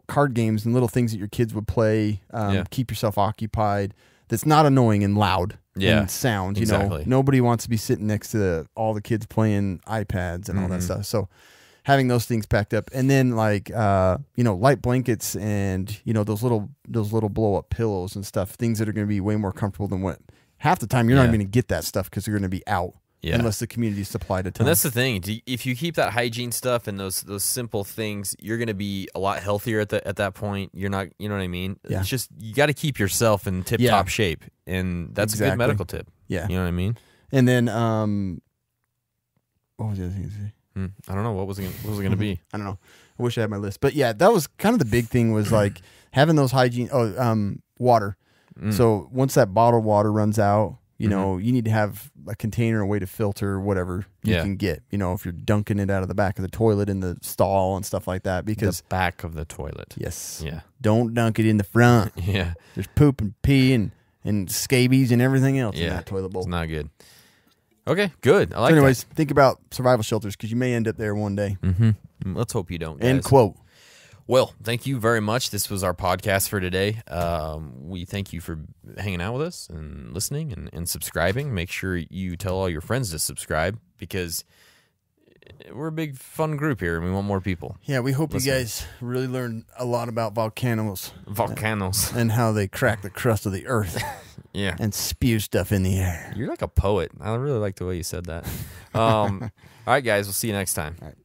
card games and little things that your kids would play, Yeah. keep yourself occupied. That's not annoying and loud Yeah, and sound. You exactly. know, nobody wants to be sitting next to all the kids playing iPads and all that Mhm. stuff. So, having those things packed up, and then like you know, light blankets and you know those little blow up pillows and stuff. Things that are going to be way more comfortable than what half the time you're not Yeah. even going to get that stuff because they're going to be out. Yeah. Unless the community supplied a ton. And that's the thing. If you keep that hygiene stuff and those simple things, you're going to be a lot healthier at that point. You're not, you know what I mean? Yeah. It's just you got to keep yourself in tip top shape, and that's a good Exactly. medical tip. Yeah. You know what I mean? And then, what was the other thing to say? I don't know. What was it going to be? I don't know. I wish I had my list. But yeah, that was kind of the big thing was like having those hygiene, water. So once that bottled water runs out, you know, you need to have a container, a way to filter whatever you can get, you know, if you're dunking it out of the back of the toilet in the stall and stuff like that, because The back of the toilet. yes, Yeah. don't dunk it in the front. Yeah. There's poop and pee and scabies and everything else in that toilet bowl. It's not good. Okay, good. I like So anyways, think about survival shelters because you may end up there one day. that. Let's hope you don't, guys. End quote. Well, thank you very much. This was our podcast for today. We thank you for hanging out with us and listening and subscribing. Make sure you tell all your friends to subscribe because we're a big, fun group here, and we want more people. Yeah, we hope Listen. you guys really learned a lot about volcanoes Volcanoes. and how they crack the crust of the earth Yeah. and spew stuff in the air. You're like a poet. I really like the way you said that. All right, guys. We'll see you next time. All right.